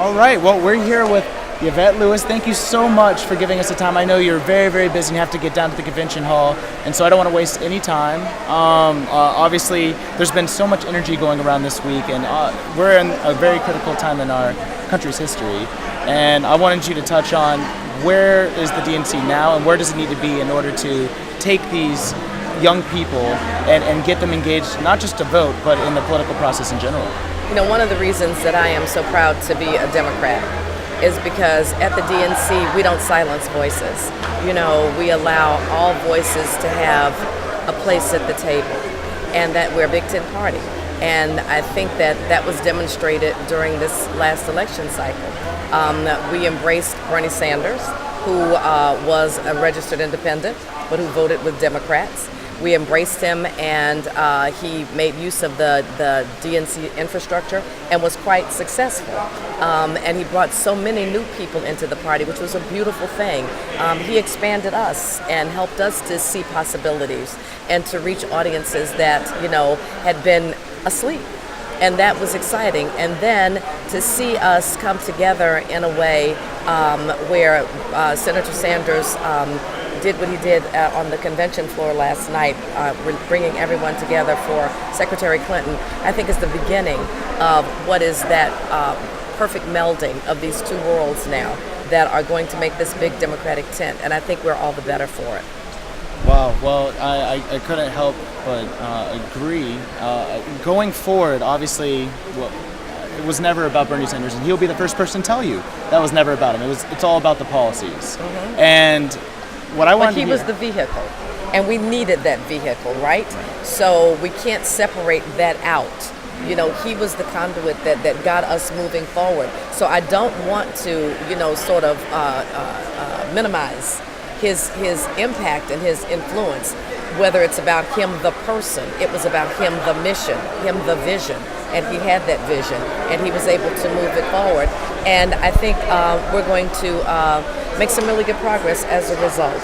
All right. Well, we're here with Yvette Lewis. Thank you so much for giving us the time. I know you're very, very busy and you have to get down to the convention hall, and so I don't want to waste any time. Obviously, there's been so much energy going around this week, and we're in a very critical time in our country's history. And I wanted you to touch on where is the DNC now, and where does it need to be in order to take these young people and get them engaged, not just to vote, but in the political process in general. You know, one of the reasons that I am so proud to be a Democrat is because at the DNC, we don't silence voices. You know, we allow all voices to have a place at the table, and that we're a Big Ten party. And I think that was demonstrated during this last election cycle. We embraced Bernie Sanders, who was a registered independent, but who voted with Democrats. We embraced him, and he made use of the DNC infrastructure and was quite successful. And he brought so many new people into the party, which was a beautiful thing. He expanded us and helped us to see possibilities and to reach audiences that, you know, had been asleep. And that was exciting. And then to see us come together in a way where Senator Sanders did what he did on the convention floor last night, bringing everyone together for Secretary Clinton, I think is the beginning of what is that perfect melding of these two worlds now that are going to make this big Democratic tent, and I think we're all the better for it. Wow. Well, I couldn't help but agree. Going forward, obviously, it was never about Bernie Sanders, and he'll be the first person to tell you that was never about him. It's all about the policies. Mm-hmm. And what I wanted But he was the vehicle, and we needed that vehicle, right? So we can't separate that out. You know, he was the conduit that got us moving forward. So I don't want to, you know, sort of minimize his impact and his influence, whether it's about him the person. It was about him the mission, him the vision, and he had that vision, and he was able to move it forward. And I think we're going to make some really good progress as a result.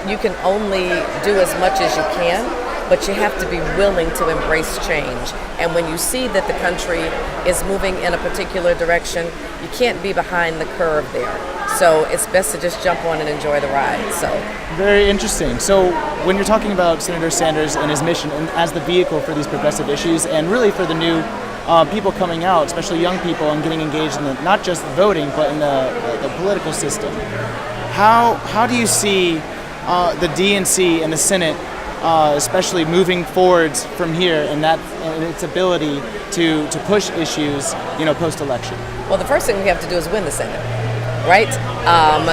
You can only do as much as you can, but you have to be willing to embrace change. And when you see that the country is moving in a particular direction, you can't be behind the curve there. So it's best to just jump on and enjoy the ride. So very interesting. So when you're talking about Senator Sanders and his mission and as the vehicle for these progressive issues, and really for the new people coming out, especially young people, and getting engaged in not just voting, but in the political system, how do you see the DNC and the Senate especially moving forwards from here, and its ability to push issues, you know, post-election? Well, the first thing we have to do is win the Senate, right?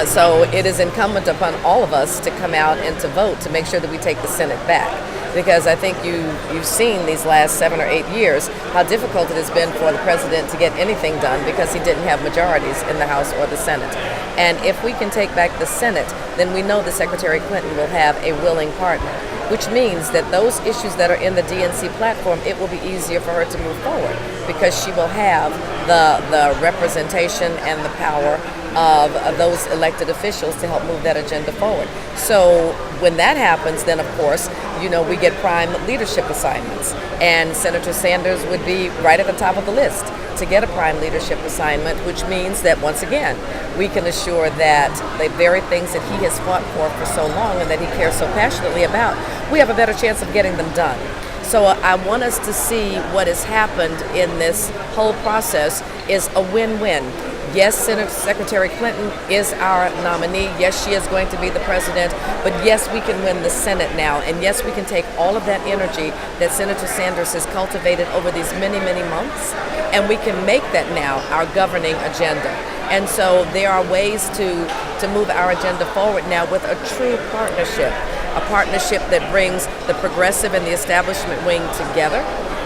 So it is incumbent upon all of us to come out and to vote to make sure that we take the Senate back. Because I think you've seen these last 7 or 8 years how difficult it has been for the president to get anything done because he didn't have majorities in the House or the Senate. And if we can take back the Senate, then we know that Secretary Clinton will have a willing partner, which means that those issues that are in the DNC platform, it will be easier for her to move forward because she will have the representation and the power of those elected officials to help move that agenda forward. So when that happens, then of course, you know, we get prime leadership assignments. And Senator Sanders would be right at the top of the list to get a prime leadership assignment, which means that once again, we can assure that the very things that he has fought for so long and that he cares so passionately about, we have a better chance of getting them done. So I want us to see what has happened in this whole process is a win-win. Yes, Secretary Clinton is our nominee. Yes, she is going to be the president. But yes, we can win the Senate now. And yes, we can take all of that energy that Senator Sanders has cultivated over these many, many months, and we can make that now our governing agenda. And so there are ways to move our agenda forward now with a true partnership, a partnership that brings the progressive and the establishment wing together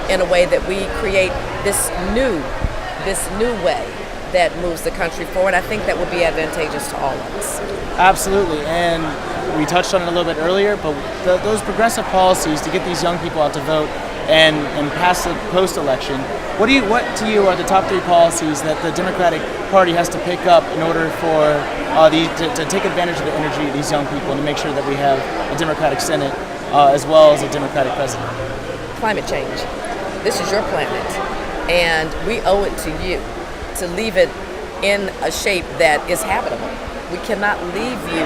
in a way that we create this new way that moves the country forward. I think that would be advantageous to all of us. Absolutely, and we touched on it a little bit earlier, but those progressive policies to get these young people out to vote and pass the post-election, what to you are the top 3 policies that the Democratic Party has to pick up in order for to take advantage of the energy of these young people and to make sure that we have a Democratic Senate as well as a Democratic president? Climate change. This is your planet, and we owe it to you to leave it in a shape that is habitable. We cannot leave you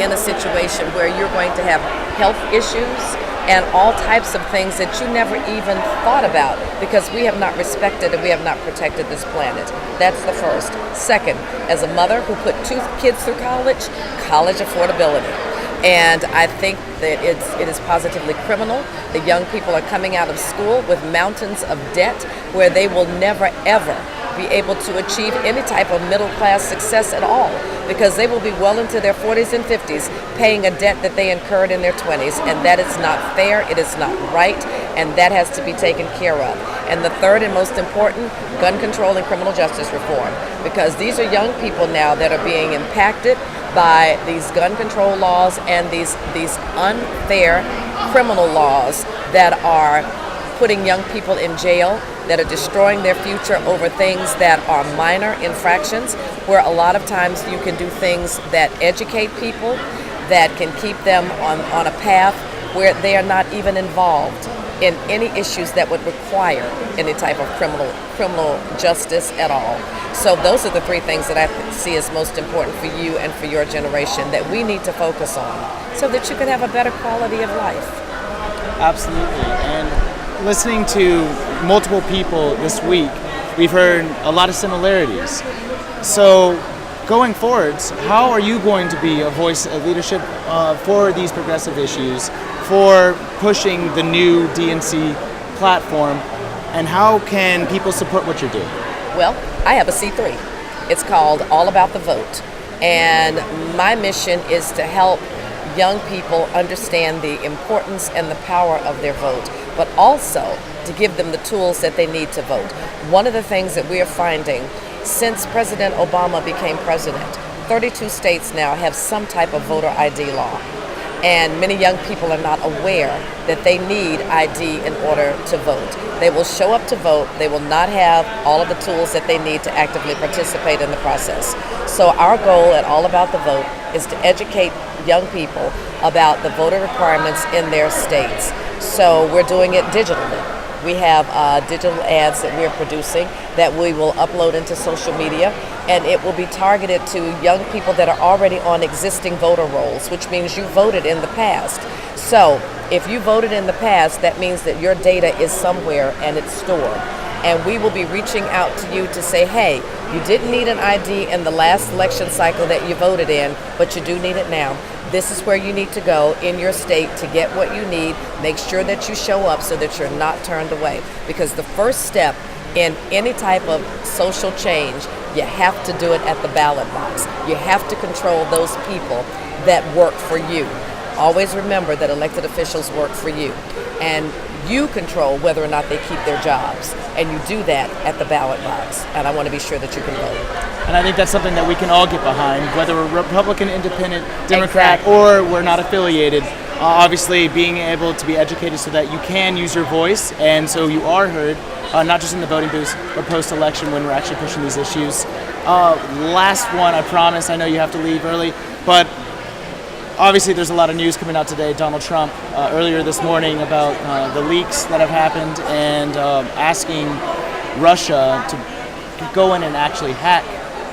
in a situation where you're going to have health issues and all types of things that you never even thought about because we have not respected and we have not protected this planet. That's the first. Second, as a mother who put 2 kids through college affordability. And I think that it is positively criminal that young people are coming out of school with mountains of debt where they will never, ever be able to achieve any type of middle class success at all because they will be well into their 40s and 50s paying a debt that they incurred in their 20s, and that is not fair, it is not right, and that has to be taken care of. And the third and most important, gun control and criminal justice reform, because these are young people now that are being impacted by these gun control laws and these unfair criminal laws that are putting young people in jail, that are destroying their future over things that are minor infractions, where a lot of times you can do things that educate people, that can keep them on a path where they are not even involved in any issues that would require any type of criminal justice at all. So those are the 3 things that I see as most important for you and for your generation that we need to focus on so that you can have a better quality of life. Absolutely. And listening to multiple people this week, we've heard a lot of similarities. So going forwards, how are you going to be a voice of leadership for these progressive issues, for pushing the new DNC platform, and how can people support what you're doing? Well, I have a C3. It's called All About the Vote. And my mission is to help young people understand the importance and the power of their vote, but also to give them the tools that they need to vote. One of the things that we are finding since President Obama became president, 32 states now have some type of voter ID law. And many young people are not aware that they need ID in order to vote. They will show up to vote, they will not have all of the tools that they need to actively participate in the process. So our goal at All About the Vote is to educate young people about the voter requirements in their states. So we're doing it digitally. We have digital ads that we're producing that we will upload into social media, and it will be targeted to young people that are already on existing voter rolls, which means you voted in the past. So if you voted in the past, that means that your data is somewhere and it's stored. And we will be reaching out to you to say, hey, you didn't need an ID in the last election cycle that you voted in, but you do need it now. This is where you need to go in your state to get what you need. Make sure that you show up so that you're not turned away. Because the first step in any type of social change, you have to do it at the ballot box. You have to control those people that work for you. Always remember that elected officials work for you. And you control whether or not they keep their jobs. And you do that at the ballot box. And I want to be sure that you can vote. And I think that's something that we can all get behind, whether we're Republican, Independent, Democrat, Exactly. or we're not affiliated. Obviously, being able to be educated so that you can use your voice and so you are heard, not just in the voting booths, but post-election when we're actually pushing these issues. Last one, I promise. I know you have to leave early, but obviously there's a lot of news coming out today. Donald Trump earlier this morning about the leaks that have happened and asking Russia to go in and actually hack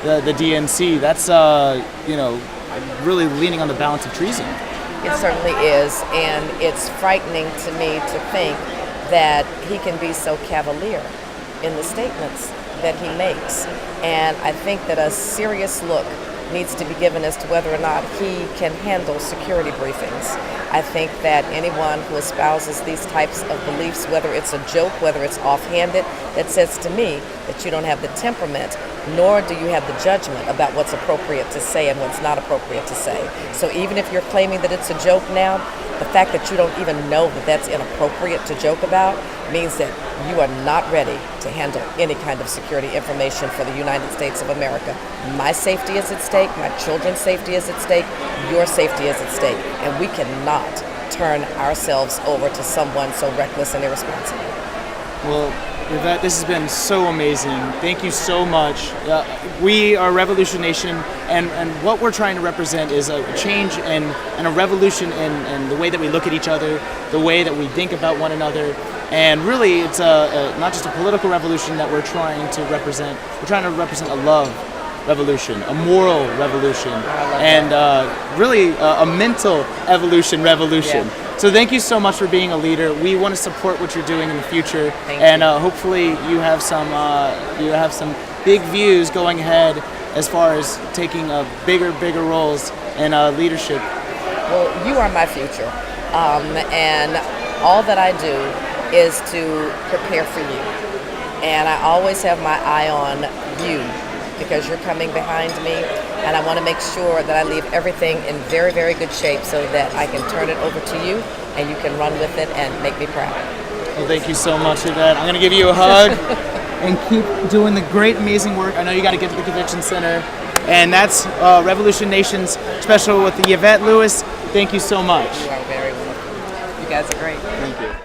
the DNC. That's really leaning on the balance of treason. It certainly is, and it's frightening to me to think that he can be so cavalier in the statements that he makes. And I think that a serious look needs to be given as to whether or not he can handle security briefings. I think that anyone who espouses these types of beliefs, whether it's a joke, whether it's offhanded, that says to me that you don't have the temperament, nor do you have the judgment about what's appropriate to say and what's not appropriate to say. So even if you're claiming that it's a joke now, the fact that you don't even know that that's inappropriate to joke about means that you are not ready to handle any kind of security information for the United States of America. My safety is at stake, my children's safety is at stake, your safety is at stake, and we cannot turn ourselves over to someone so reckless and irresponsible. Well, Yvette, this has been so amazing. Thank you so much. We are Revolution Nation, and what we're trying to represent is a change and a revolution in the way that we look at each other, the way that we think about one another, And really, it's not just a political revolution that we're trying to represent. We're trying to represent a love revolution, a moral revolution, and really a mental evolution revolution. Yeah. So thank you so much for being a leader. We want to support what you're doing in the future, Thank and you. Hopefully you have some big views going ahead as far as taking bigger roles in leadership. Well, you are my future, and all that I do is to prepare for you. And I always have my eye on you because you're coming behind me, and I want to make sure that I leave everything in very, very good shape so that I can turn it over to you and you can run with it and make me proud. Well, thank you so much, Yvette. I'm going to give you a hug and keep doing the great, amazing work. I know you got to get to the convention center. And that's Revolution Nation's special with the Yvette Lewis. Thank you so much. You are very welcome. You guys are great. Thank you.